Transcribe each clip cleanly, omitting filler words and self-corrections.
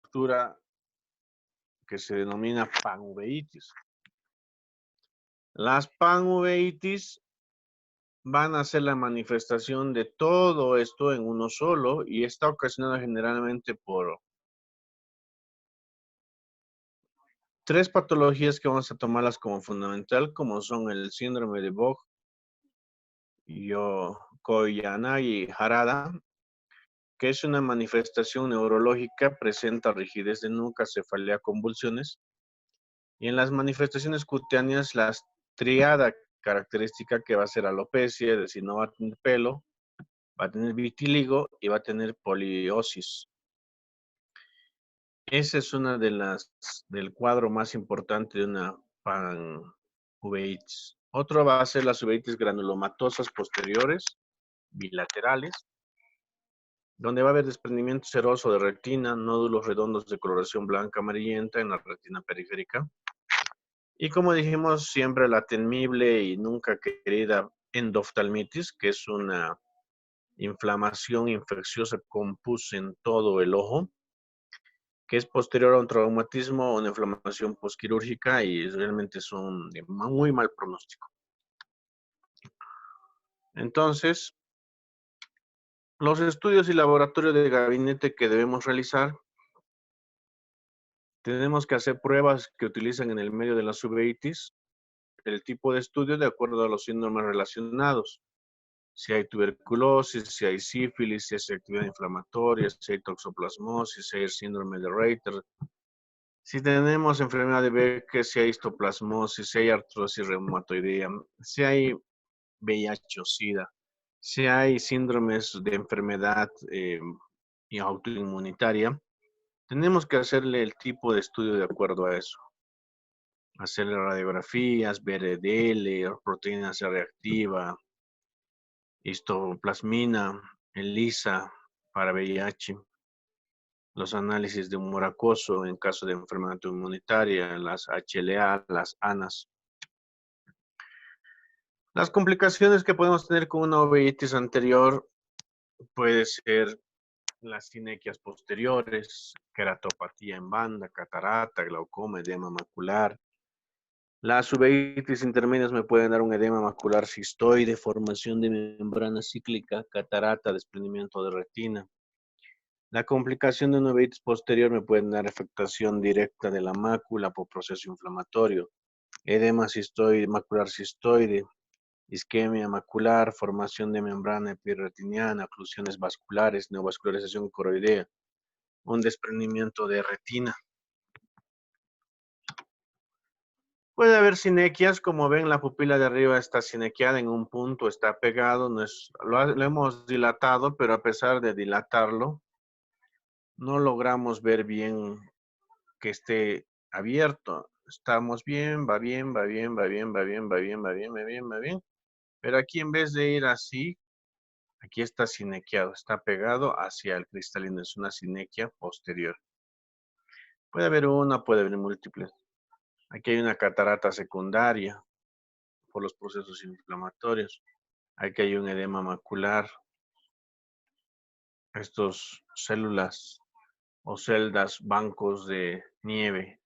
estructura que se denomina panuveitis. Las panuveitis van a ser la manifestación de todo esto en uno solo y está ocasionada generalmente por tres patologías que vamos a tomarlas como fundamental, como son el síndrome de Bock, Koyanagi-Harada, que es una manifestación neurológica, presenta rigidez de nuca, cefalea, convulsiones. Y en las manifestaciones cutáneas, la triada característica que va a ser alopecia, es decir, no va a tener pelo, va a tener vitíligo y va a tener poliosis. Esa es una de las del cuadro más importante de una panuveitis. Otro va a ser las uveitis granulomatosas posteriores, bilaterales, donde va a haber desprendimiento seroso de retina, nódulos redondos de coloración blanca amarillenta en la retina periférica. Y como dijimos, siempre la temible y nunca querida endoftalmitis, que es una inflamación infecciosa con pus en todo el ojo, que es posterior a un traumatismo o una inflamación posquirúrgica y realmente son de muy mal pronóstico. Entonces, los estudios y laboratorios de gabinete que debemos realizar, tenemos que hacer pruebas que utilizan en el medio de las uveitis, el tipo de estudio de acuerdo a los síndromes relacionados. Si hay tuberculosis, si hay sífilis, si hay actividad inflamatoria, si hay toxoplasmosis, si hay síndrome de Reiter, si tenemos enfermedad de Becker, si hay histoplasmosis, si hay artrosis reumatoidea, si hay VIH o SIDA, si hay síndromes de enfermedad y autoinmunitaria, tenemos que hacerle el tipo de estudio de acuerdo a eso. Hacerle radiografías, ver EDL, proteína C reactiva, histoplasmina, ELISA para VIH, los análisis de humor acuoso en caso de enfermedad inmunitaria, las HLA, las ANAS. Las complicaciones que podemos tener con una uveitis anterior puede ser las sinequias posteriores, queratopatía en banda, catarata, glaucoma, edema macular. Las uveitis intermedias me pueden dar un edema macular cistoide, formación de membrana cíclica, catarata, desprendimiento de retina. La complicación de una uveitis posterior me puede dar afectación directa de la mácula por proceso inflamatorio, edema cistoide, macular cistoide, isquemia macular, formación de membrana epirretiniana, oclusiones vasculares, neovascularización coroidea, un desprendimiento de retina. Puede haber sinequias, como ven, la pupila de arriba está sinequiada en un punto, está pegado, lo hemos dilatado, pero a pesar de dilatarlo, no logramos ver bien que esté abierto. Estamos bien, va bien, va bien, va bien, va bien, va bien, va bien, va bien, va bien. Pero aquí en vez de ir así, aquí está sinequiado, está pegado hacia el cristalino, es una sinequia posterior. Puede haber una, puede haber múltiples. Aquí hay una catarata secundaria por los procesos inflamatorios. Aquí hay un edema macular. Estos células o celdas, bancos de nieve.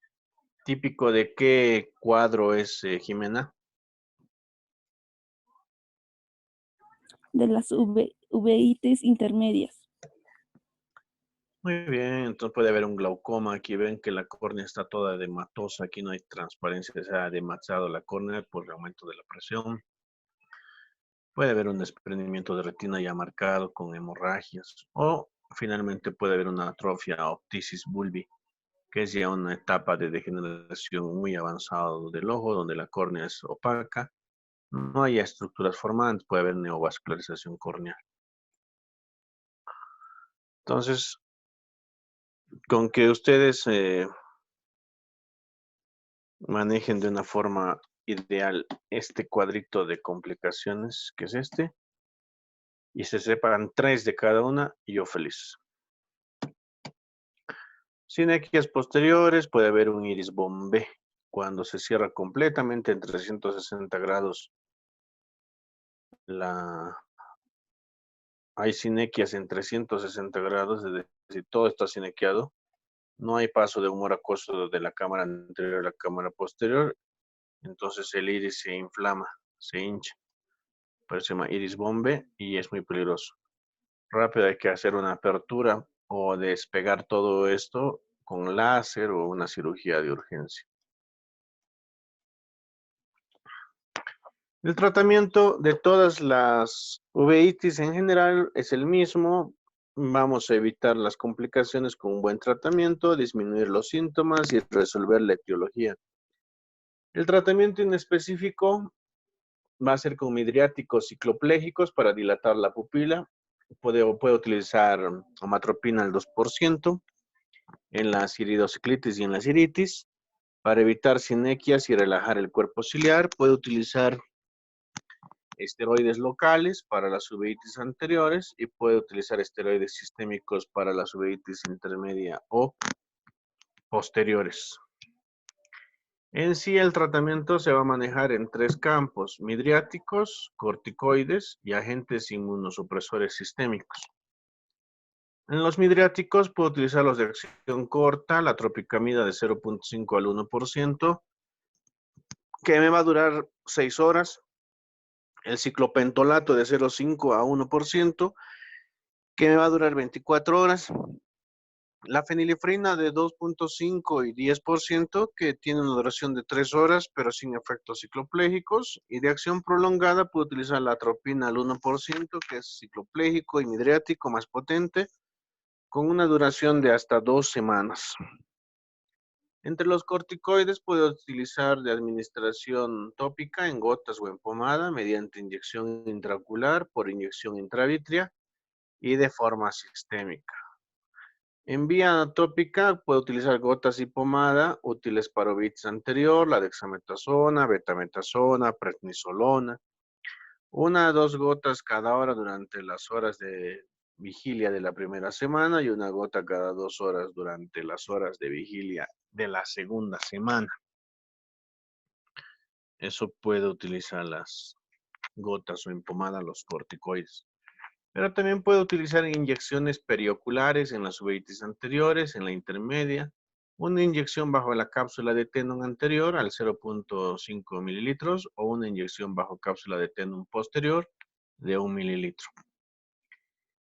¿Típico de qué cuadro es, Jimena? De las uveitis intermedias. Muy bien, entonces puede haber un glaucoma. Aquí ven que la córnea está toda edematosa. Aquí no hay transparencia, se ha edemazado la córnea por el aumento de la presión. Puede haber un desprendimiento de retina ya marcado con hemorragias. O finalmente puede haber una atrofia opticis bulbi, que es ya una etapa de degeneración muy avanzada del ojo, donde la córnea es opaca. No hay estructuras formantes, puede haber neovascularización corneal. Entonces, con que ustedes manejen de una forma ideal este cuadrito de complicaciones, que es este, y se separan 3 de cada una, y yo feliz. Sinequias posteriores, puede haber un iris bombé, cuando se cierra completamente en 360 grados. Hay sinequias en 360 grados, es decir, todo está sinequiado. No hay paso de humor acuoso de la cámara anterior a la cámara posterior, entonces el iris se inflama, se hincha. Por eso se llama iris bombe y es muy peligroso. Rápido hay que hacer una apertura o despegar todo esto con láser o una cirugía de urgencia. El tratamiento de todas las uveitis en general es el mismo. Vamos a evitar las complicaciones con un buen tratamiento, disminuir los síntomas y resolver la etiología. El tratamiento en específico va a ser con midriáticos cicloplégicos para dilatar la pupila. Puede utilizar amatropina al 2% en las iridociclitis y en las iritis. Para evitar sinequias y relajar el cuerpo ciliar, puede utilizar esteroides locales para las uveitis anteriores y puede utilizar esteroides sistémicos para las uveitis intermedia o posteriores. En sí, el tratamiento se va a manejar en tres campos: midriáticos, corticoides y agentes inmunosupresores sistémicos. En los midriáticos puedo utilizar los de acción corta, la tropicamida de 0.5 al 1%, que me va a durar 6 horas. El ciclopentolato de 0.5 a 1%, que me va a durar 24 horas. La fenilefrina de 2.5 y 10%, que tiene una duración de 3 horas, pero sin efectos cicloplégicos. Y de acción prolongada, puedo utilizar la atropina al 1%, que es cicloplégico y midriático más potente, con una duración de hasta 2 semanas. Entre los corticoides, puedo utilizar de administración tópica en gotas o en pomada, mediante inyección intraocular, por inyección intravítrea y de forma sistémica. En vía tópica puedo utilizar gotas y pomada útiles para uveitis anterior, la dexametasona, betametasona, prednisolona. 1 a 2 gotas cada hora durante las horas de vigilia de la primera semana y 1 gota cada 2 horas durante las horas de vigilia de la segunda semana. Eso puede utilizar las gotas o en pomada los corticoides. Pero también puede utilizar inyecciones perioculares en las uveitis anteriores, en la intermedia, una inyección bajo la cápsula de Tenon anterior al 0.5 mililitros o una inyección bajo cápsula de Tenon posterior de 1 mililitro.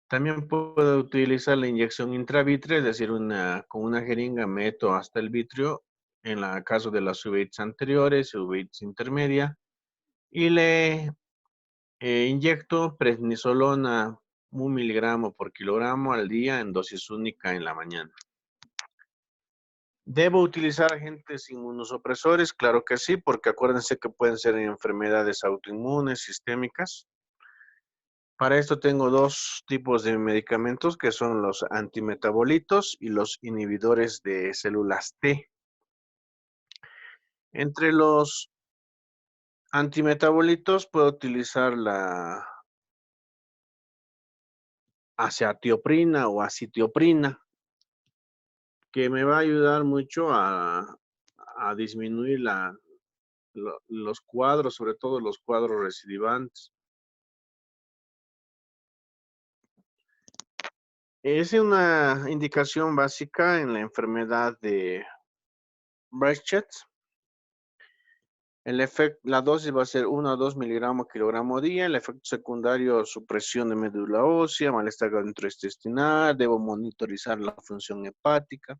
También puedo utilizar la inyección intravítrea, es decir, con una jeringa meto hasta el vitrio en el caso de las uveitis anteriores, uveitis intermedia, y le inyecto prednisolona 1 miligramo por kilogramo al día en dosis única en la mañana. ¿Debo utilizar agentes inmunosupresores? Claro que sí, porque acuérdense que pueden ser enfermedades autoinmunes, sistémicas. Para esto tengo dos tipos de medicamentos que son los antimetabolitos y los inhibidores de células T. Entre los antimetabolitos puedo utilizar la azathioprina o acitioprina, que me va a ayudar mucho a disminuir los cuadros, sobre todo los cuadros recidivantes. Es una indicación básica en la enfermedad de Behçet. La dosis va a ser 1 a 2 miligramos kilogramo día. El efecto secundario, supresión de médula ósea, malestar gastrointestinal. Debo monitorizar la función hepática.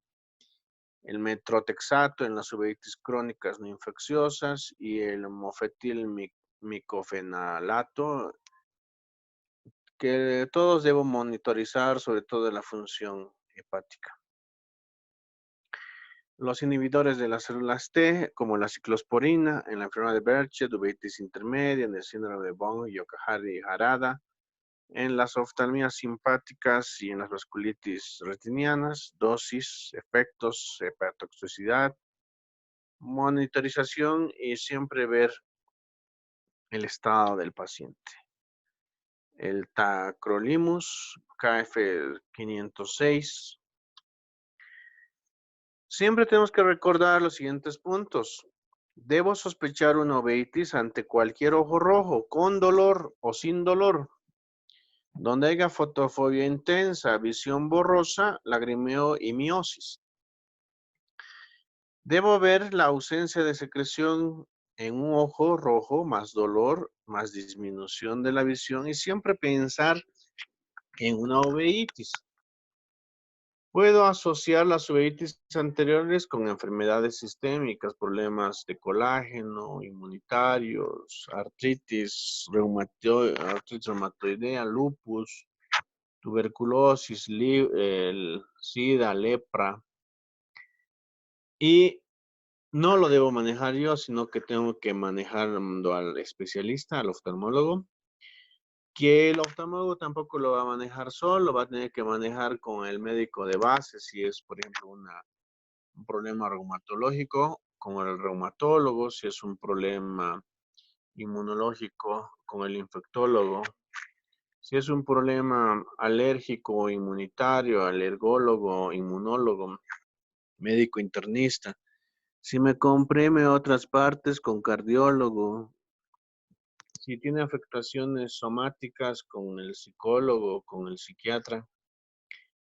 El metrotexato en las uveitis crónicas no infecciosas y el mofetil-micofenalato, que todos debo monitorizar, sobre todo la función hepática. Los inhibidores de las células T, como la ciclosporina, en la enfermedad de Behçet, uveitis intermedia, en el síndrome de Von Hippel-Harada, en las oftalmias simpáticas y en las vasculitis retinianas, dosis, efectos, hepatotoxicidad, monitorización y siempre ver el estado del paciente. El tacrolimus, KF506. Siempre tenemos que recordar los siguientes puntos. Debo sospechar una uveitis ante cualquier ojo rojo, con dolor o sin dolor. Donde haya fotofobia intensa, visión borrosa, lagrimeo y miosis. Debo ver la ausencia de secreción en un ojo rojo, más dolor, más disminución de la visión y siempre pensar en una uveitis. Puedo asociar las uveitis anteriores con enfermedades sistémicas, problemas de colágeno, inmunitarios, artritis reumatoidea, lupus, tuberculosis, el SIDA, lepra. Y no lo debo manejar yo, sino que tengo que manejarlo al especialista, al oftalmólogo, que el oftalmólogo tampoco lo va a manejar solo, va a tener que manejar con el médico de base, si es, por ejemplo, un problema reumatológico, con el reumatólogo, si es un problema inmunológico, con el infectólogo, si es un problema alérgico, inmunitario, alergólogo, inmunólogo, médico internista. Si me comprime otras partes con cardiólogo, si tiene afectaciones somáticas con el psicólogo, con el psiquiatra.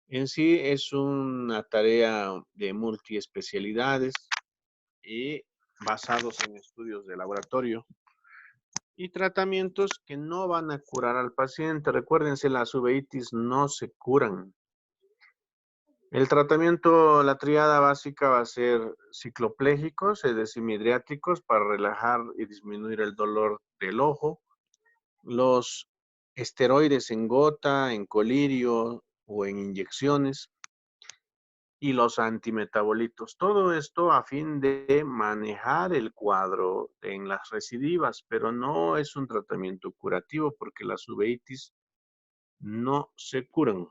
En sí es una tarea de multiespecialidades y basados en estudios de laboratorio y tratamientos que no van a curar al paciente. Recuérdense, las uveitis no se curan. El tratamiento, la triada básica va a ser cicloplégicos, es decir, midriáticos para relajar y disminuir el dolor del ojo. Los esteroides en gota, en colirio o en inyecciones y los antimetabolitos. Todo esto a fin de manejar el cuadro en las recidivas, pero no es un tratamiento curativo porque las uveitis no se curan.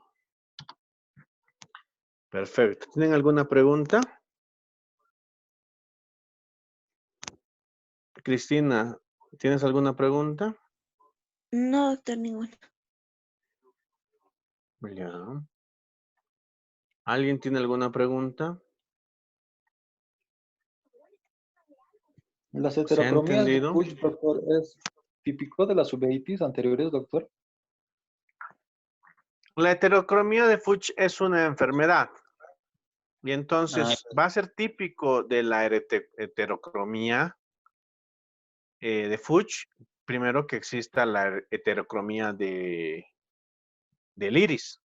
Perfecto. ¿Tienen alguna pregunta? Cristina, ¿tienes alguna pregunta? No, doctor, ninguna. Ya. ¿Alguien tiene alguna pregunta? Las ¿Se ha heterocromías de entendido? Fuchs, doctor, es típico de las uveitis anteriores, doctor. La heterocromía de Fuchs es una enfermedad y Ah, entonces va a ser típico de la heterocromía de Fuchs, primero que exista la heterocromía del iris.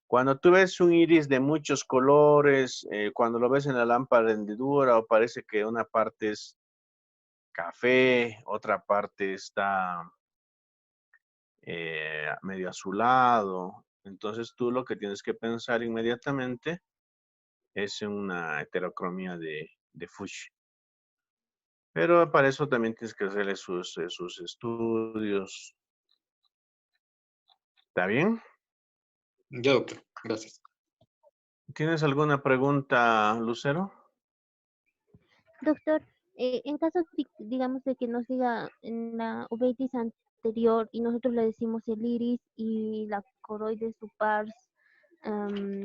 Cuando tú ves un iris de muchos colores, cuando lo ves en la lámpara de hendidura, parece que una parte es café, otra parte está medio azulado. Entonces tú lo que tienes que pensar inmediatamente es en una heterocromía de Fuchs. Pero para eso también tienes que hacerle sus estudios. ¿Está bien? ya, doctor, gracias. ¿Tienes alguna pregunta, Lucero? Doctor, en caso, digamos, de que nos diga en la uveitis anterior y nosotros le decimos el iris y la coroides o am,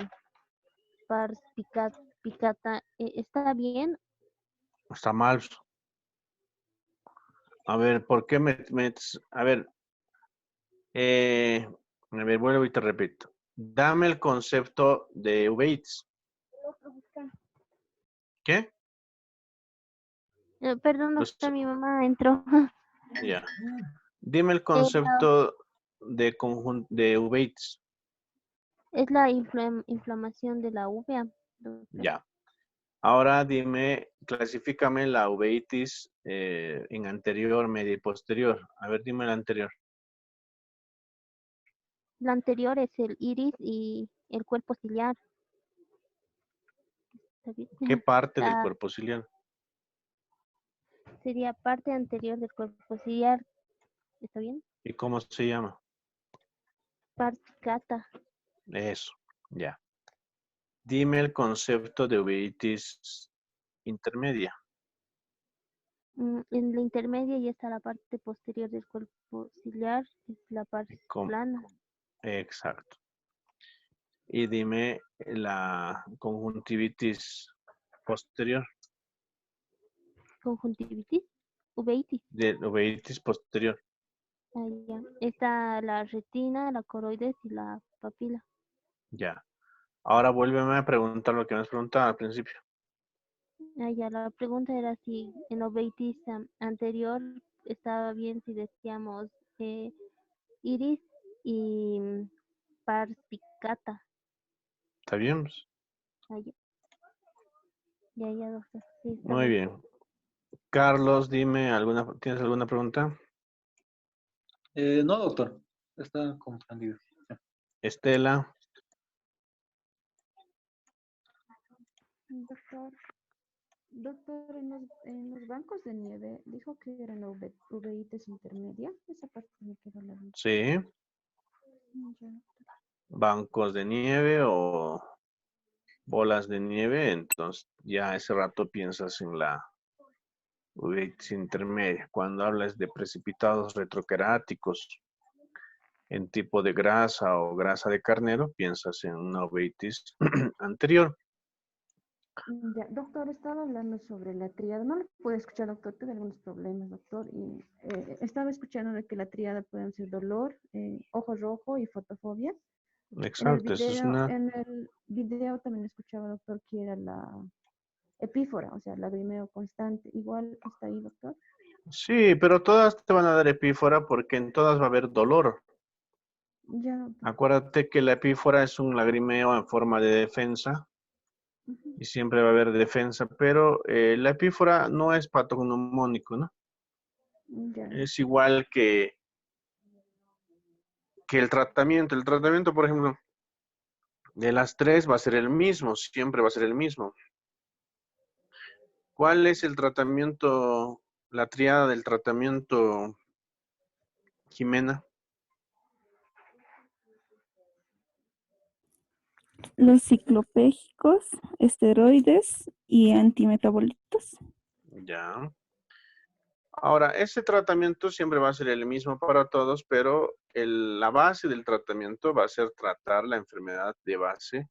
picata, ¿está bien? Está mal. A ver, ¿por qué a ver, vuelvo y te repito. Dame el concepto de uveitis. ¿Qué? Perdón, doctor, mi mamá entró. Ya. Dime el Eh, concepto de uveitis. es la inflamación de la uvea, doctor. Ya. Ahora dime, clasifícame la uveitis en anterior, media y posterior. A ver, dime la anterior. La anterior es el iris y el cuerpo ciliar. ¿Está bien? ¿Qué parte del La, cuerpo ciliar? sería parte anterior del cuerpo ciliar. ¿Está bien? ¿Y cómo se llama? Pars picata. Eso, ya. Dime el concepto de uveitis intermedia. En la intermedia ya está la parte posterior del cuerpo ciliar, es la parte Com- plana. Exacto. Y dime la conjuntivitis posterior, Conjuntivitis, uveitis. de uveitis posterior. Ahí ya. Está la retina, la coroides y la papila. Ya. Ahora vuélveme a preguntar lo que me has preguntado al principio. Ya, la pregunta era si en la uveitis anterior estaba bien si decíamos iris y pars picata. ¿Está bien? Ah, ya, doctor. Sí, está Muy bien. bien. Carlos, dime, ¿tienes alguna pregunta? No, doctor, está comprendido. Estela, Doctor, en los bancos de nieve dijo que eran uveitis intermedia. Esa parte me quedó la duda. sí. Ya. Bancos de nieve o bolas de nieve, entonces ya ese rato piensas en la uveitis intermedia. Cuando hablas de precipitados retroqueráticos en tipo de grasa o grasa de carnero, piensas en una uveitis anterior. Ya, doctor, estaba hablando sobre la tríada. No lo puedo escuchar, doctor. Tuve algunos problemas, doctor. Y estaba escuchando de que la tríada pueden ser dolor, ojo rojo y fotofobia. Exacto, eso es una... En el video también escuchaba, doctor, que era la epífora, o sea, lagrimeo constante. Igual está ahí, doctor. Sí, pero todas te van a dar epífora porque en todas va a haber dolor. Ya, doctor. Acuérdate que la epífora es un lagrimeo en forma de defensa Ujú. y siempre va a haber defensa, pero la epífora no es patognomónico, ¿no? Ya. Es igual que el tratamiento. El tratamiento, por ejemplo, de las tres va a ser el mismo, siempre va a ser el mismo. ¿Cuál es el tratamiento, la triada del tratamiento, Jimena? Los ciclopégicos, esteroides y antimetabolitos. Ya. Ahora, ese tratamiento siempre va a ser el mismo para todos, pero la base del tratamiento va a ser tratar la enfermedad de base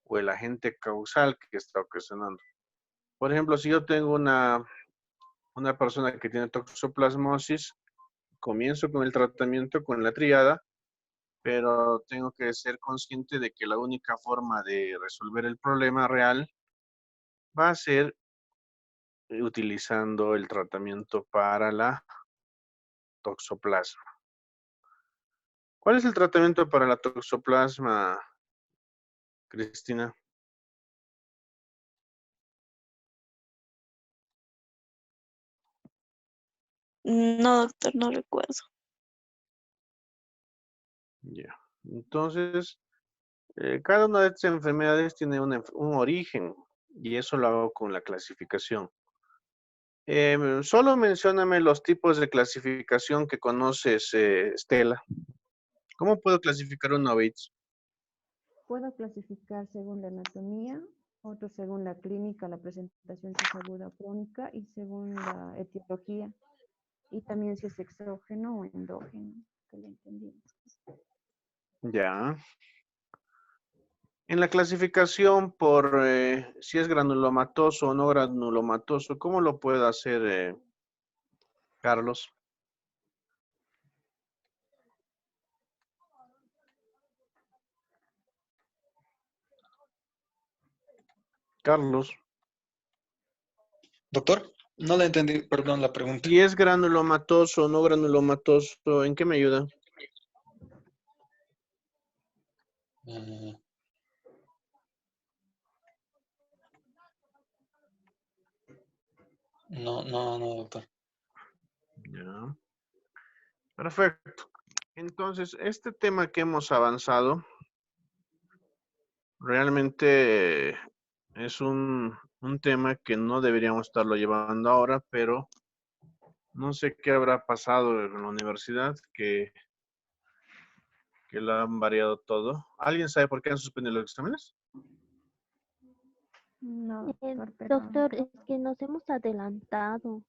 o el agente causal que está ocasionando. Por ejemplo, si yo tengo una persona que tiene toxoplasmosis, comienzo con el tratamiento con la triada, pero tengo que ser consciente de que la única forma de resolver el problema real va a ser utilizando el tratamiento para la toxoplasma. ¿Cuál es el tratamiento para la toxoplasma, Cristina? No, doctor, no recuerdo. Ya. Entonces, cada una de estas enfermedades tiene un origen y eso lo hago con la clasificación. Solo mencióname los tipos de clasificación que conoces, Estela. ¿Cómo puedo clasificar una uveitis? Puedo clasificar según la anatomía, otro según la clínica, la presentación si es aguda o crónica y según la etiología. Y también si es exógeno o endógeno, que lo entendí. Ya. En la clasificación por si es granulomatoso o no granulomatoso, ¿cómo lo puedo hacer, Carlos? Carlos, Doctor, no le entendí, perdón, la pregunta. si es granulomatoso o no granulomatoso, ¿en qué me ayuda? Mm, no, doctor. Ya. Perfecto. Entonces, este tema que hemos avanzado realmente es un tema que no deberíamos estarlo llevando ahora, pero no sé qué habrá pasado en la universidad que lo han variado todo. ¿Alguien sabe por qué han suspendido los exámenes? No, doctor, pero Doctor, es que nos hemos adelantado.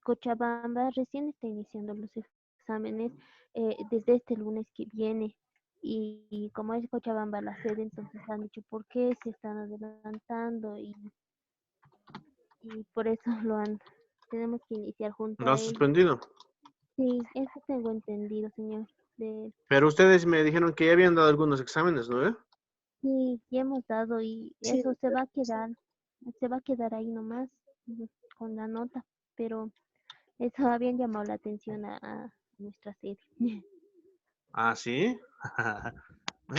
Cochabamba recién está iniciando los exámenes desde este lunes que viene. Y como es Cochabamba la sede, entonces han dicho por qué se están adelantando y por eso tenemos que iniciar junto Lo han a ellos. suspendido. Sí, eso tengo entendido, señor. Pero ustedes me dijeron que ya habían dado algunos exámenes, ¿no? Sí, ya hemos dado y Sí, eso se va a quedar. se va a quedar ahí nomás con la nota, pero eso habían llamado la atención a nuestra sede. Ah, ¿sí?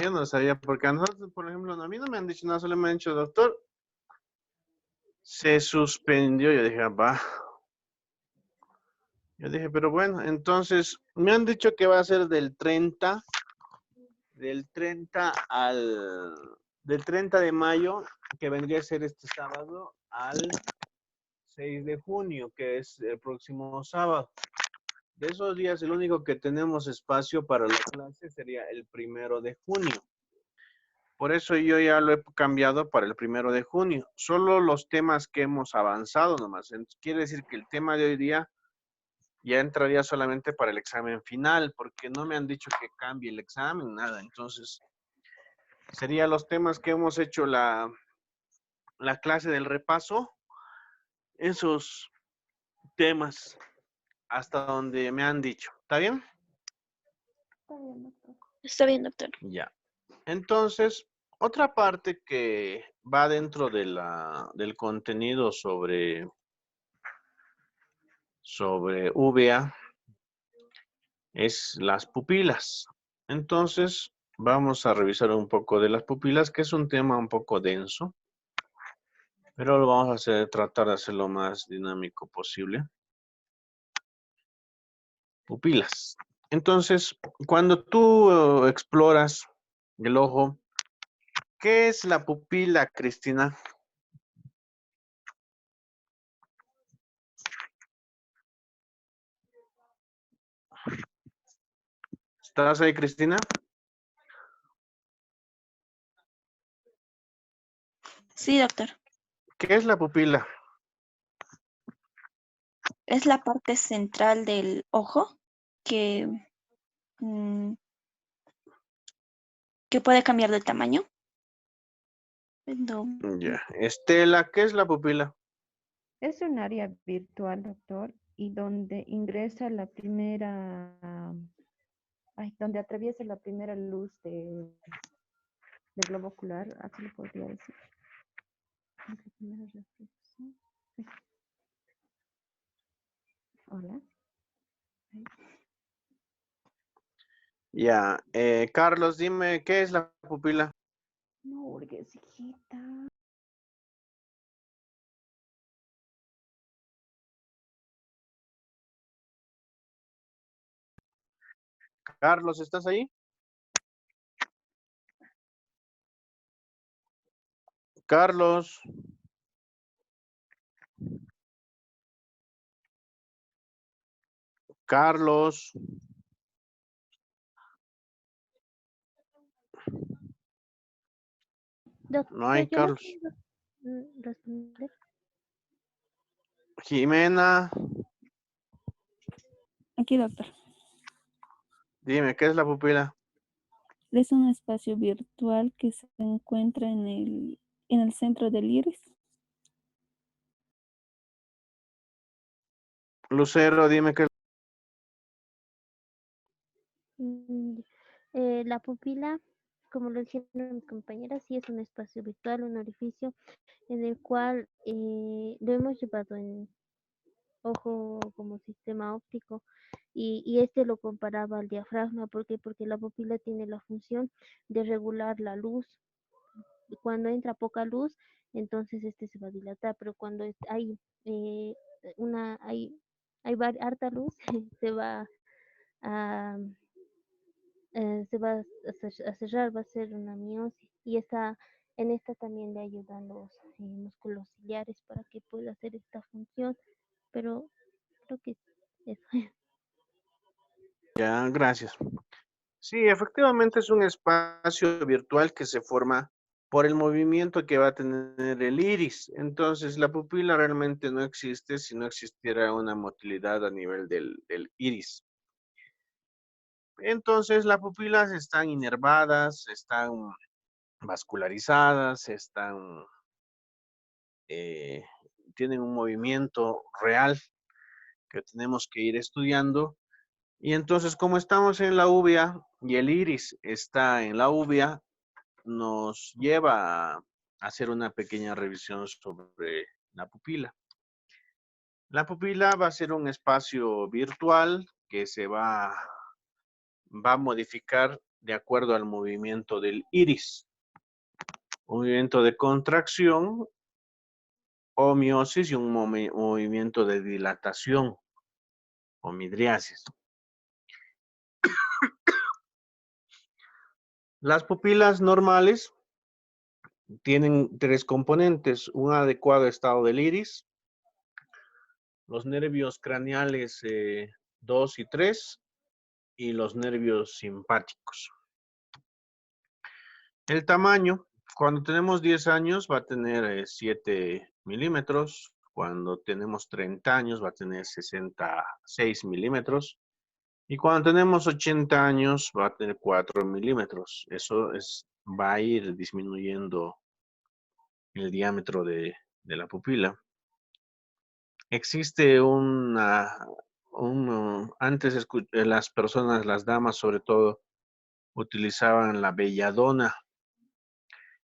Yo no sabía, porque a nosotros, por ejemplo, a mí no me han dicho nada, solo me han dicho, doctor, se suspendió. Yo dije, va. Yo dije, pero bueno, entonces, me han dicho que va a ser del 30 del 30 de mayo, que vendría a ser este sábado, al 6 de junio, que es el próximo sábado. De esos días, el único que tenemos espacio para la clase sería el 1 de junio. Por eso yo ya lo he cambiado para el 1 de junio. Solo los temas que hemos avanzado nomás. Entonces, quiere decir que el tema de hoy día ya entraría solamente para el examen final, porque no me han dicho que cambie el examen, nada. Entonces, serían los temas que hemos hecho la clase del repaso, esos temas hasta donde me han dicho. ¿Está bien? Está bien, doctor. Está bien, doctor. Ya. Entonces, otra parte que va dentro de del contenido sobre VA es las pupilas. Entonces, vamos a revisar un poco de las pupilas, que es un tema un poco denso, pero lo vamos a hacer, tratar de hacer lo más dinámico posible. Pupilas. Entonces, cuando tú exploras el ojo, ¿qué es la pupila, Cristina? ¿Estás ahí, Cristina? Sí, doctor. ¿Qué es la pupila? Es la parte central del ojo que, mm, que puede cambiar de tamaño. No, Ya. Estela, ¿qué es la pupila? Es un área virtual, doctor, y donde ingresa la primera, donde atraviesa la primera luz del globo ocular, así lo podría decir. La primera reflexión. Ay. Hola. Ay. Ya. Carlos, dime, ¿qué es la pupila? No hurgues, hijita. Carlos, ¿estás ahí? Carlos. Carlos. No hay Yo le Carlos. puedo responder. Jimena, Aquí, doctor. dime, ¿qué es la pupila? Es un espacio virtual que se encuentra en el centro del iris. Lucero, dime qué es. Mm, la pupila, como lo dijeron mis compañeras, sí es un espacio virtual, un orificio en el cual lo hemos llevado en ojo como sistema óptico y este lo comparaba al diafragma. ¿Por qué? Porque la pupila tiene la función de regular la luz. Y cuando entra poca luz, entonces este se va a dilatar, pero cuando hay eh, harta luz, se va a se va a cerrar, va a ser una miosis y en esta también le ayudan los músculos ciliares para que pueda hacer esta función, pero creo que eso. Ya, gracias. Sí, efectivamente es un espacio virtual que se forma por el movimiento que va a tener el iris. Entonces, la pupila realmente no existe si no existiera una motilidad a nivel del iris. Entonces, las pupilas están inervadas, están vascularizadas, eh, tienen un movimiento real que tenemos que ir estudiando. Y entonces, como estamos en la uvea y el iris está en la uvea, nos lleva hacer una pequeña revisión sobre la pupila. La pupila va a ser un espacio virtual que se va a modificar de acuerdo al movimiento del iris. Un movimiento de contracción o miosis y un movimiento de dilatación o midriasis. Las pupilas normales tienen tres componentes: un adecuado estado del iris, los nervios craneales 2 y 3 y los nervios simpáticos. El tamaño, cuando tenemos 10 años va a tener 7 milímetros, cuando tenemos 30 años va a tener 66 milímetros y cuando tenemos 80 años va a tener 4 milímetros. Eso va a ir disminuyendo el diámetro de la pupila. Existe antes las personas, las damas sobre todo, utilizaban la belladona,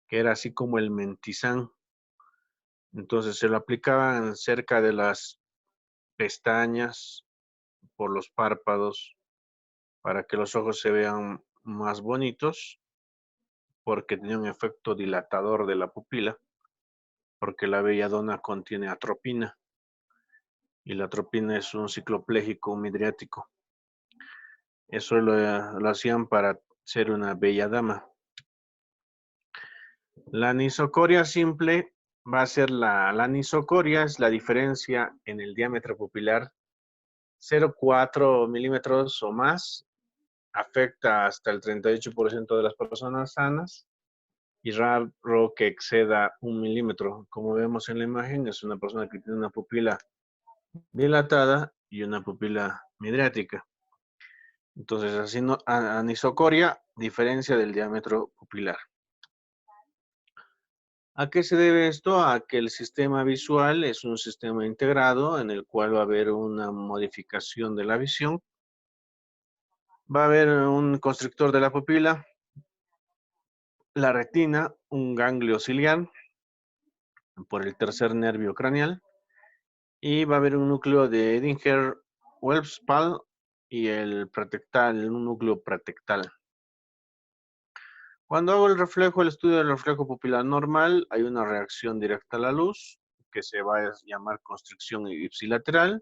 que era así como el mentizán. Entonces se lo aplicaban cerca de las pestañas, por los párpados, para que los ojos se vean más bonitos, porque tenía un efecto dilatador de la pupila, porque la belladona contiene atropina, y la atropina es un cicloplégico midriático. Eso lo hacían para ser una bella dama. La anisocoria simple va a ser la anisocoria, es la diferencia en el diámetro pupilar, 0,4 milímetros o más, afecta hasta el 38% de las personas sanas y raro que exceda 1 milímetro. Como vemos en la imagen, es una persona que tiene una pupila dilatada y una pupila midriática. Entonces, así anisocoria, diferencia del diámetro pupilar. ¿A qué se debe esto? A que el sistema visual es un sistema integrado en el cual va a haber una modificación de la visión. Va a haber un constrictor de la pupila, la retina, un ganglio ciliar por el tercer nervio craneal y va a haber un núcleo de Edinger-Welspal y el pretectal, un núcleo pretectal. Cuando hago el estudio del reflejo pupilar normal, hay una reacción directa a la luz, que se va a llamar constricción ipsilateral,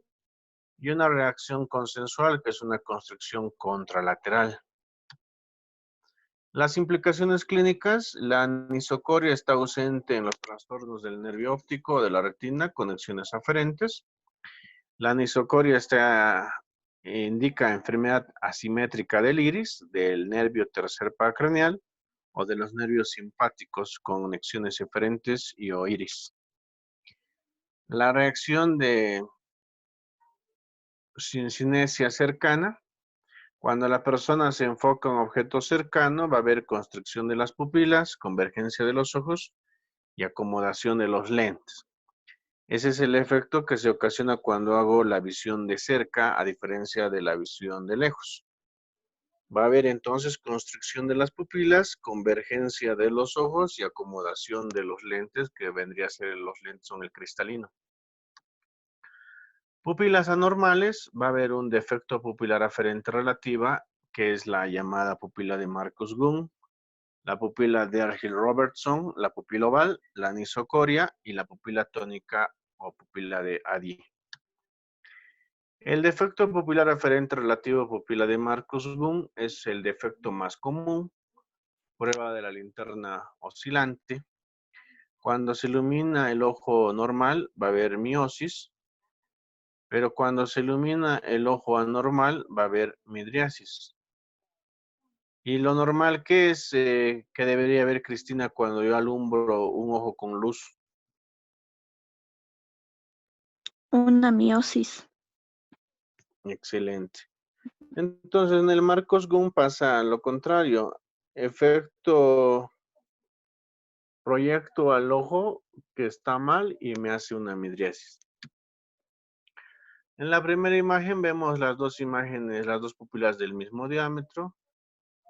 y una reacción consensual, que es una constricción contralateral. Las implicaciones clínicas: la anisocoria está ausente en los trastornos del nervio óptico o de la retina, conexiones aferentes. La anisocoria indica enfermedad asimétrica del iris, del nervio tercer paracraneal, o de los nervios simpáticos con conexiones eferentes y o iris. La reacción de cinesia cercana: cuando la persona se enfoca en un objeto cercano, va a haber constricción de las pupilas, convergencia de los ojos y acomodación de los lentes. Ese es el efecto que se ocasiona cuando hago la visión de cerca, a diferencia de la visión de lejos. Va a haber entonces constricción de las pupilas, convergencia de los ojos y acomodación de los lentes, que vendría a ser los lentes son el cristalino. Pupilas anormales: va a haber un defecto pupilar aferente relativa, que es la llamada pupila de Marcus-Gunn, la pupila de Argyll-Robertson, la pupila oval, la anisocoria y la pupila tónica o pupila de Adie. El defecto pupilar aferente relativo pupila de Marcus-Gunn es el defecto más común. Prueba de la linterna oscilante. Cuando se ilumina el ojo normal va a haber miosis, pero cuando se ilumina el ojo anormal va a haber midriasis. ¿Y lo normal qué es que debería haber, Cristina, cuando yo alumbro un ojo con luz? Una miosis. Excelente. Entonces, en el Marcus-Gunn pasa lo contrario. Efecto proyecto al ojo que está mal y me hace una midriasis. En la primera imagen vemos las dos imágenes, las dos pupilas del mismo diámetro.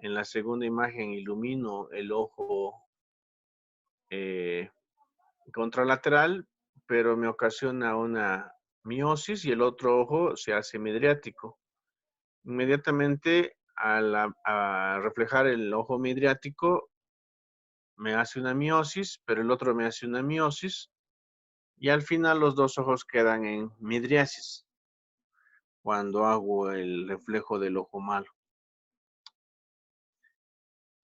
En la segunda imagen ilumino el ojo contralateral, pero me ocasiona una miosis y el otro ojo se hace midriático. Inmediatamente a reflejar el ojo midriático me hace una miosis, pero el otro me hace una miosis y al final los dos ojos quedan en midriasis cuando hago el reflejo del ojo malo.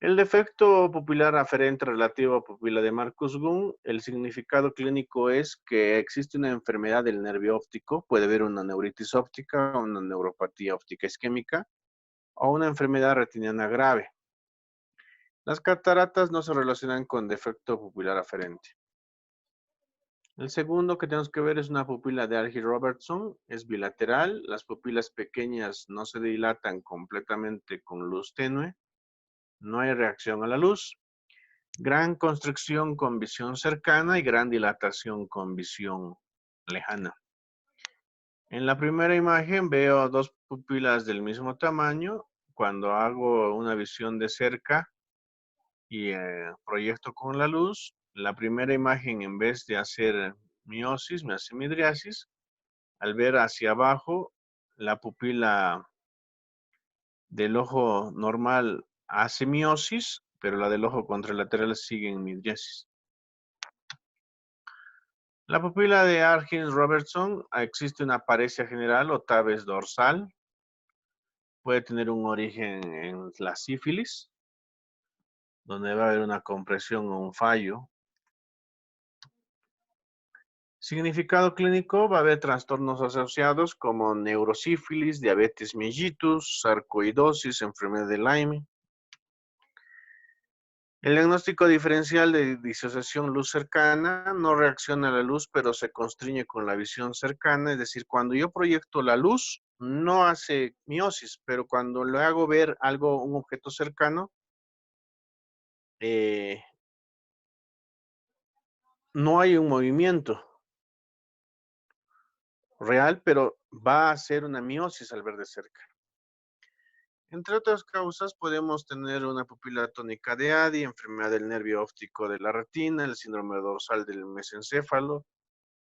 El defecto pupilar aferente relativo a pupila de Marcus-Gunn, el significado clínico es que existe una enfermedad del nervio óptico, puede haber una neuritis óptica, una neuropatía óptica isquémica o una enfermedad retiniana grave. Las cataratas no se relacionan con defecto pupilar aferente. El segundo que tenemos que ver es una pupila de Argyll-Robertson, es bilateral, las pupilas pequeñas no se dilatan completamente con luz tenue, no hay reacción a la luz, gran constricción con visión cercana y gran dilatación con visión lejana. En la primera imagen veo dos pupilas del mismo tamaño. Cuando hago una visión de cerca y proyecto con la luz, la primera imagen en vez de hacer miosis, me hace midriasis. Al ver hacia abajo, la pupila del ojo normal hace miosis, pero la del ojo contralateral sigue en midriasis. La pupila de Argyll-Robertson existe una paresia general o tabes dorsal. Puede tener un origen en la sífilis, donde va a haber una compresión o un fallo. Significado clínico, va a haber trastornos asociados como neurosífilis, diabetes mellitus, sarcoidosis, enfermedad de Lyme. El diagnóstico diferencial de disociación luz cercana no reacciona a la luz, pero se constriñe con la visión cercana, es decir, cuando yo proyecto la luz, no hace miosis, pero cuando le hago ver algo, un objeto cercano, no hay un movimiento real, pero va a hacer una miosis al ver de cerca. Entre otras causas, podemos tener una pupila tónica de Addy, enfermedad del nervio óptico de la retina, el síndrome dorsal del mesencéfalo,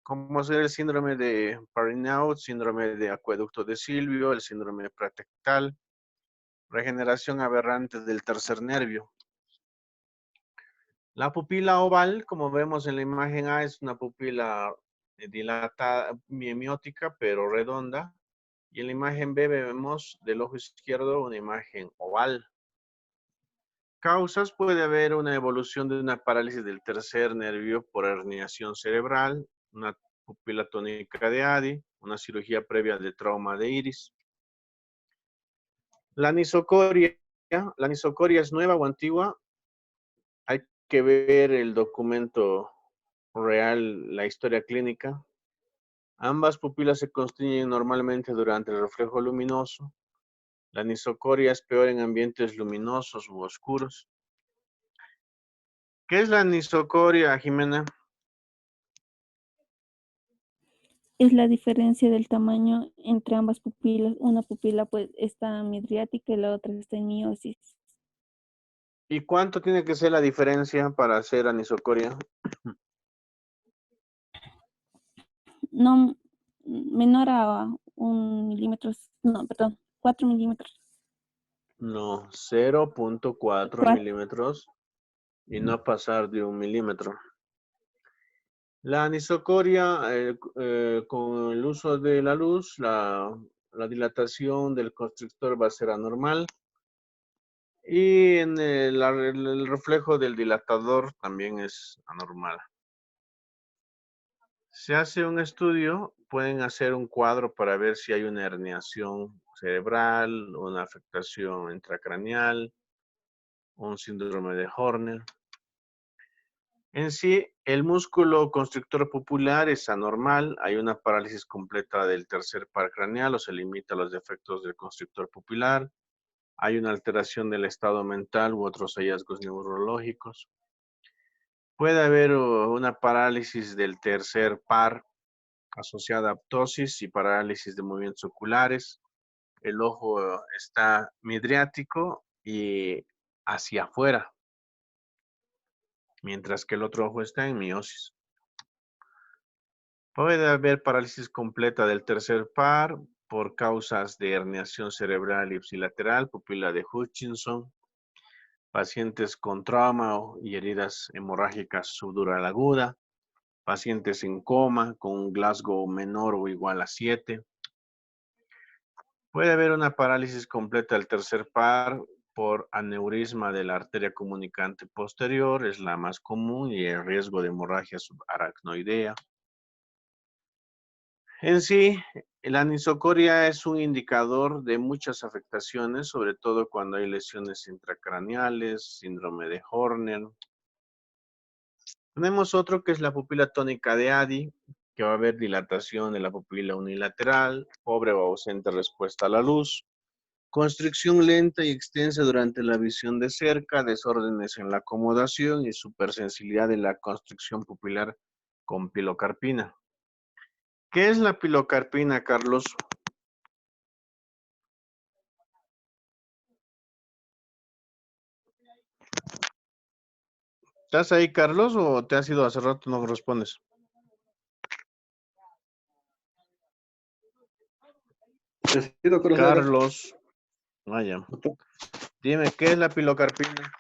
como ser el síndrome de Parinaud, síndrome de acueducto de Silvio, el síndrome pretectal, regeneración aberrante del tercer nervio. La pupila oval, como vemos en la imagen A, es una pupila dilatada, miótica, pero redonda. Y en la imagen B vemos del ojo izquierdo una imagen oval. Causas, puede haber una evolución de una parálisis del tercer nervio por herniación cerebral, una pupila tónica de Addy, una cirugía previa de trauma de iris. La anisocoria es nueva o antigua. Hay que ver el documento real, la historia clínica. Ambas pupilas se constriñen normalmente durante el reflejo luminoso. La anisocoria es peor en ambientes luminosos u oscuros. ¿Qué es la anisocoria, Jimena? Es la diferencia del tamaño entre ambas pupilas. Una pupila pues está midriática y la otra está en miosis. ¿Y cuánto tiene que ser la diferencia para hacer anisocoria? No, menor a 1 milímetro, no, perdón, 4 milímetros. No, 0.4 milímetros y no pasar de 1 milímetro. La anisocoria, con el uso de la luz, la dilatación del constrictor va a ser anormal. Y en el reflejo del dilatador también es anormal. Se hace un estudio, pueden hacer un cuadro para ver si hay una herniación cerebral, una afectación intracraneal, un síndrome de Horner. En sí, el músculo constrictor pupilar es anormal, hay una parálisis completa del tercer par craneal o se limita a los defectos del constrictor pupilar, hay una alteración del estado mental u otros hallazgos neurológicos. Puede haber una parálisis del tercer par asociada a ptosis y parálisis de movimientos oculares. El ojo está midriático y hacia afuera. mientras que el otro ojo está en miosis. Puede haber parálisis completa del tercer par por causas de herniación cerebral ipsilateral, pupila de Hutchinson, pacientes con trauma y heridas hemorrágicas subdural aguda, pacientes en coma con un Glasgow menor o igual a 7. Puede haber una parálisis completa del tercer par por aneurisma de la arteria comunicante posterior, es la más común, y el riesgo de hemorragia subaracnoidea. En sí, la anisocoria es un indicador de muchas afectaciones, sobre todo cuando hay lesiones intracraneales, síndrome de Horner. Tenemos otro que es la pupila tónica de Addy, que va a haber dilatación de la pupila unilateral, pobre o ausente respuesta a la luz, constricción lenta y extensa durante la visión de cerca, desórdenes en la acomodación y supersensibilidad de la constricción pupilar con pilocarpina. ¿Qué es la pilocarpina, Carlos? ¿Estás ahí, Carlos, o te has ido hace rato no respondes? Decido, coronel. Carlos, vaya. Dime, ¿qué es la pilocarpina?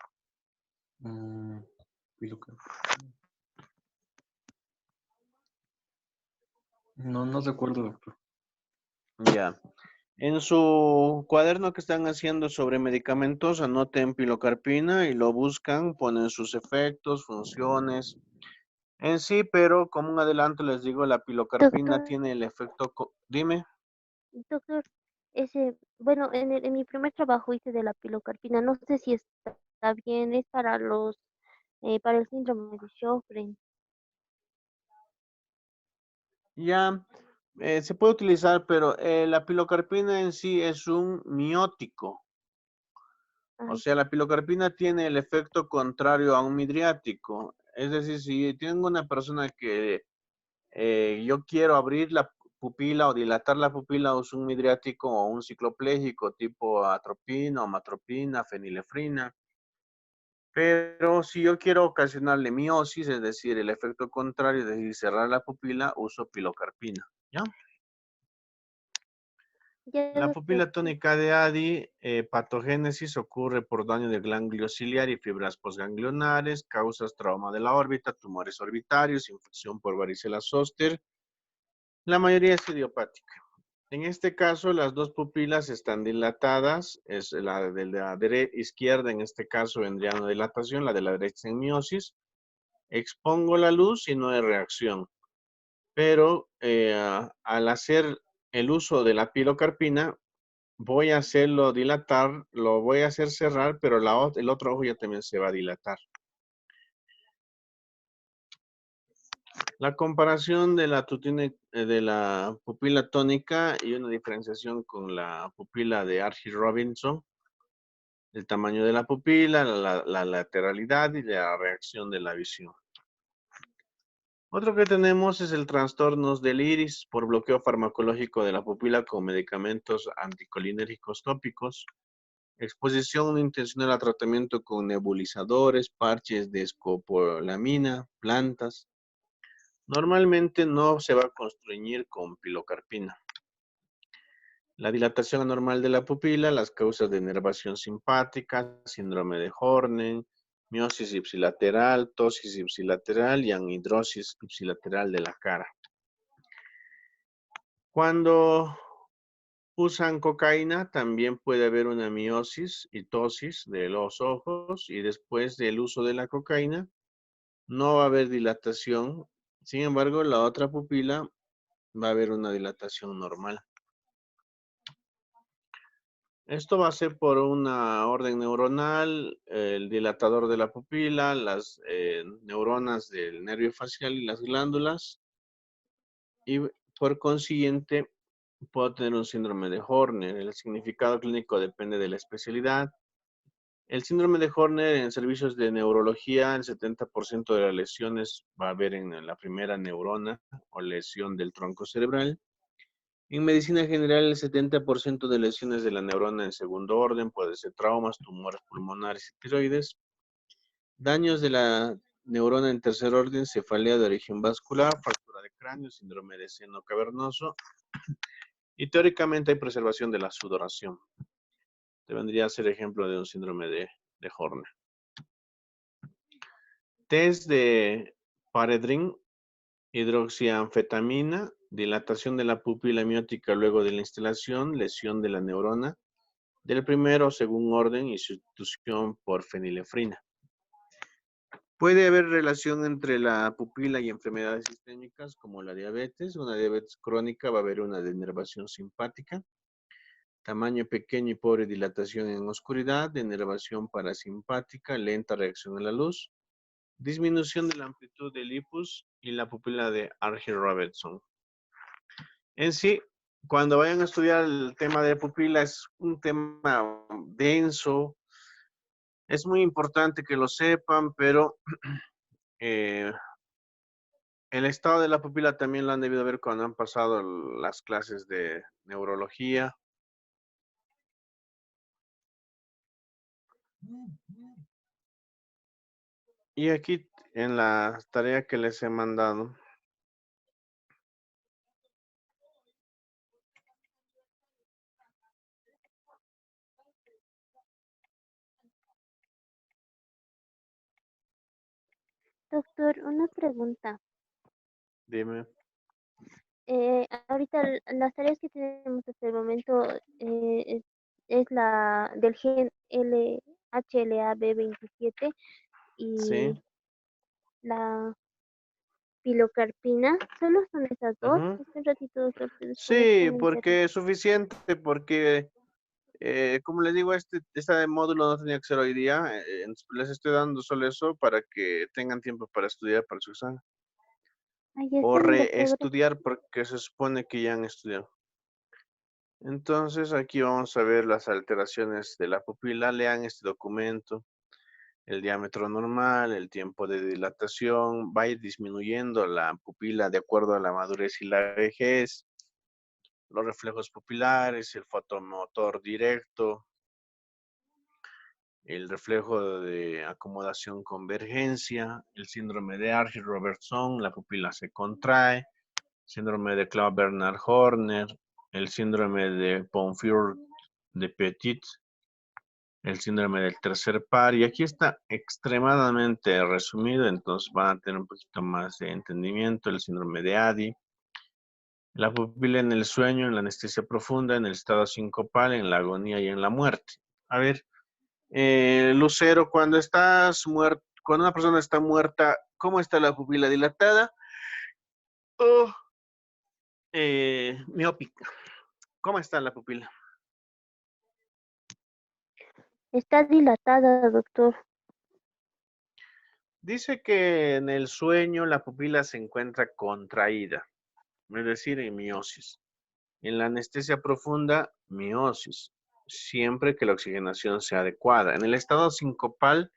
No recuerdo, doctor. Ya. En su cuaderno que están haciendo sobre medicamentos, anoten pilocarpina y lo buscan, ponen sus efectos, funciones. En sí, pero como un adelanto les digo, la pilocarpina Doctor, tiene el efecto... Dime. doctor, bueno, en mi primer trabajo hice de la pilocarpina, no sé si está bien, es para para el síndrome de Sjögren. Ya, se puede utilizar, pero la pilocarpina en sí es un miótico. O Ay, sea, la pilocarpina tiene el efecto contrario a un midriático. Es decir, si tengo una persona que yo quiero abrir la pupila o dilatar la pupila, uso un midriático o un cicloplégico tipo atropina o matropina, fenilefrina. Pero si yo quiero ocasionarle miosis, es decir, el efecto contrario, es decir, cerrar la pupila, uso pilocarpina. ¿Ya? ya, La doctor. pupila tónica de Addy, patogénesis ocurre por daño del ganglio ciliar y fibras postganglionares, causas trauma de la órbita, tumores orbitarios, infección por varicela zoster. La mayoría es idiopática. En este caso, las dos pupilas están dilatadas, es la de la izquierda, en este caso vendría una dilatación, la de la derecha en miosis. Expongo la luz y no hay reacción. Pero al hacer el uso de la pilocarpina, voy a hacerlo dilatar, lo voy a hacer cerrar, pero el otro ojo ya también se va a dilatar. La comparación de de la pupila tónica y una diferenciación con la pupila de Argyll-Robinson, el tamaño de la pupila, la lateralidad y la reacción de la visión. Otro que tenemos es el trastornos del iris por bloqueo farmacológico de la pupila con medicamentos anticolinérgicos tópicos, exposición intencional a tratamiento con nebulizadores, parches de escopolamina, plantas. Normalmente no se va a constreñir con pilocarpina. La dilatación anormal de la pupila, las causas de inervación simpática, síndrome de Horner, miosis ipsilateral, ptosis ipsilateral y anhidrosis ipsilateral de la cara. Cuando usan cocaína, también puede haber una miosis y ptosis de los ojos, y después del uso de la cocaína no va a haber dilatación. Sin embargo, la otra pupila va a haber una dilatación normal. Esto va a ser por una orden neuronal, el dilatador de la pupila, las neuronas del nervio facial y las glándulas, y por consiguiente puedo tener un síndrome de Horner. El significado clínico depende de la especialidad. El síndrome de Horner en servicios de neurología, el 70% de las lesiones va a haber en la primera neurona o lesión del tronco cerebral. En medicina general, el 70% de lesiones de la neurona en segundo orden puede ser traumas, tumores pulmonares y tiroides. Daños de la neurona en tercer orden, cefalea de origen vascular, fractura de cráneo, síndrome de seno cavernoso. Y teóricamente hay preservación de la sudoración. Te vendría a ser ejemplo de un síndrome de Horner. Test de Paredrin, hidroxianfetamina, dilatación de la pupila miótica luego de la instalación, lesión de la neurona del primero o segundo orden y sustitución por fenilefrina. Puede haber relación entre la pupila y enfermedades sistémicas como la diabetes. Una diabetes crónica va a haber una denervación simpática, tamaño pequeño y pobre dilatación en oscuridad, denervación parasimpática, lenta reacción a la luz, disminución de la amplitud del lipus y la pupila de Argyll-Robertson. En sí, cuando vayan a estudiar el tema de pupila, es un tema denso. Es muy importante que lo sepan, pero el estado de la pupila también lo han debido ver cuando han pasado las clases de neurología. Y aquí en la tarea que les he mandado, Doctor, una pregunta. dime. Ahorita las tareas que tenemos hasta el momento es la del gen HLA-B27 Sí. y la pilocarpina. ¿Solo son esas dos? Ujú. Hace un ratito, doctor, que después Sí, también porque es suficiente, porque como les digo, este módulo no tenía que ser hoy día. Les estoy dando solo eso para que tengan tiempo para estudiar para su examen. Ahí está O bien, doctor. reestudiar porque se supone que ya han estudiado. Entonces aquí vamos a ver las alteraciones de la pupila. Lean este documento. El diámetro normal, el tiempo de dilatación, va a ir disminuyendo la pupila de acuerdo a la madurez y la vejez. Los reflejos pupilares, el fotomotor directo, el reflejo de acomodación convergencia, el síndrome de Argyll-Robertson, la pupila se contrae, síndrome de Claude-Bernard-Horner, el síndrome de Pont-Fure de Petit, el síndrome del tercer par, y aquí está extremadamente resumido, entonces van a tener un poquito más de entendimiento, el síndrome de Addy, la pupila en el sueño, en la anestesia profunda, en el estado sincopal, en la agonía y en la muerte. A ver, Lucero, cuando estás muerto, cuando una persona está muerta, ¿cómo está la pupila dilatada? O miópica. ¿Cómo está la pupila? Está dilatada, doctor. Dice que en el sueño la pupila se encuentra contraída, es decir, en miosis. En la anestesia profunda, miosis, siempre que la oxigenación sea adecuada. En el estado sincopal,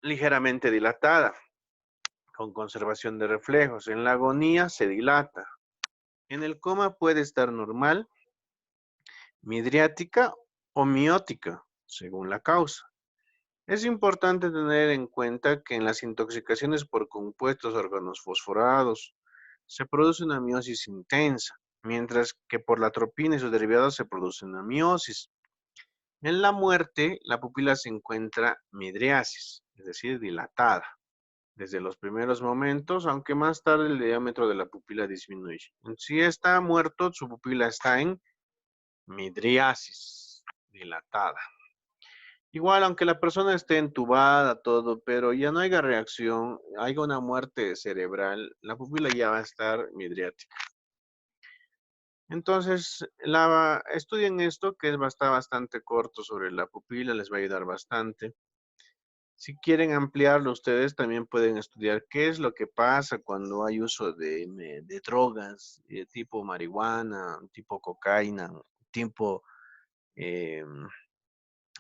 ligeramente dilatada, con conservación de reflejos. En la agonía se dilata. En el coma puede estar normal, midriática o miótica, según la causa. Es importante tener en cuenta que en las intoxicaciones por compuestos organofosforados se produce una miosis intensa, mientras que por la atropina y sus derivados se produce una miosis. En la muerte, la pupila se encuentra midriasis, es decir, dilatada, desde los primeros momentos, aunque más tarde el diámetro de la pupila disminuye. Si está muerto, su pupila está en midriasis, dilatada. Igual, aunque la persona esté entubada, todo, pero ya no haya reacción, haya una muerte cerebral, la pupila ya va a estar midriática. Entonces, estudien esto, que está bastante corto sobre la pupila, les va a ayudar bastante. Si quieren ampliarlo ustedes, también pueden estudiar qué es lo que pasa cuando hay uso de drogas, tipo marihuana, tipo cocaína, tipo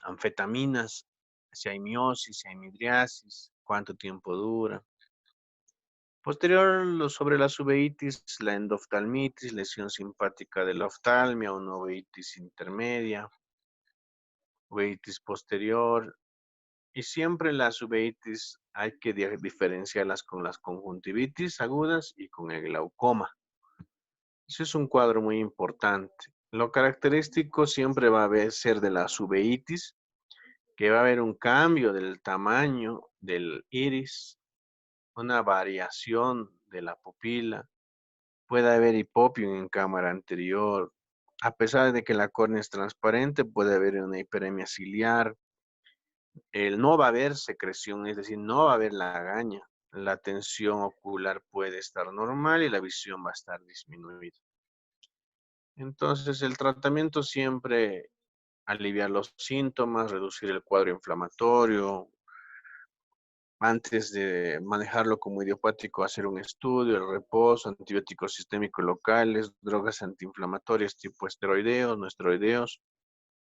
anfetaminas, si hay miosis, si hay midriasis, cuánto tiempo dura. Posterior, sobre la uveitis, la endoftalmitis, lesión simpática de la oftalmia, una uveitis intermedia, uveitis posterior, y siempre las uveitis hay que diferenciarlas con las conjuntivitis agudas y con el glaucoma. Ese es un cuadro muy importante. Lo característico siempre va a ser de la uveitis, que va a haber un cambio del tamaño del iris, una variación de la pupila, puede haber hipopio en cámara anterior, a pesar de que la córnea es transparente, puede haber una hiperemia ciliar, no va a haber secreción, es decir, no va a haber lagaña, la tensión ocular puede estar normal y la visión va a estar disminuida. Entonces, el tratamiento siempre aliviar los síntomas, reducir el cuadro inflamatorio. Antes de manejarlo como idiopático, hacer un estudio, el reposo, antibióticos sistémicos locales, drogas antiinflamatorias tipo esteroideos, no esteroideos,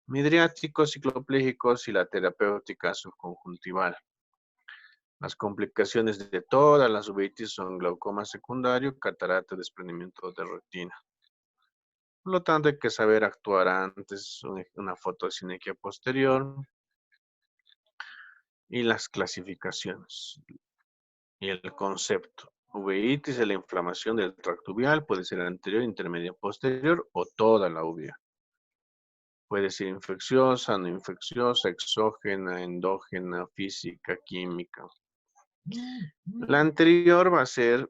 midriáticos, cicloplégicos y la terapéutica subconjuntival. Las complicaciones de todas las uveitis son glaucoma secundario, catarata, desprendimiento de retina. Por lo tanto, hay que saber actuar antes, una fotocinequia posterior y las clasificaciones y el concepto. Uveitis es la inflamación del tracto uveal, puede ser anterior, intermedia, posterior o toda la uvea. Puede ser infecciosa, no infecciosa, exógena, endógena, física, química. La anterior va a ser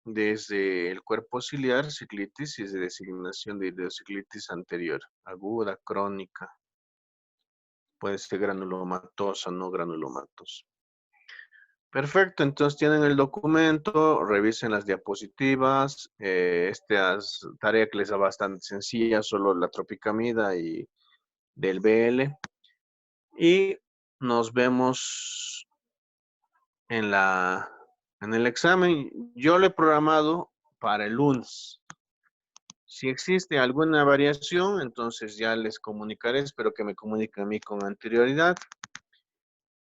desde el cuerpo ciliar, ciclitis y de designación de idiociclitis anterior, aguda, crónica. Puede ser granulomatosa, no granulomatosa. Perfecto, entonces tienen el documento, revisen las diapositivas. Esta tarea que les da bastante sencilla, solo la tropicamida y del BL. Y nos vemos en el examen. Yo lo he programado para el lunes. Si existe alguna variación, entonces ya les comunicaré. Espero que me comuniquen a mí con anterioridad.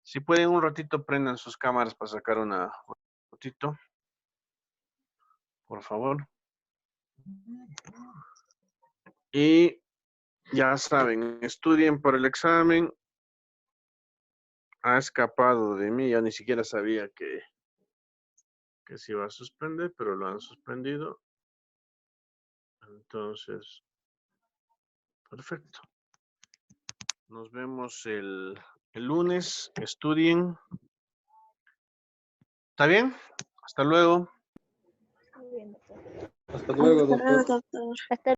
Si pueden un ratito, prendan sus cámaras para sacar una fotito. Por favor. Y ya saben, estudien por el examen. Ha escapado de mí, ya ni siquiera sabía que se iba a suspender, pero lo han suspendido. Entonces, perfecto. Nos vemos el lunes. Estudien. ¿Está bien? Hasta luego. Hasta luego, Hasta luego, doctor. doctor. Hasta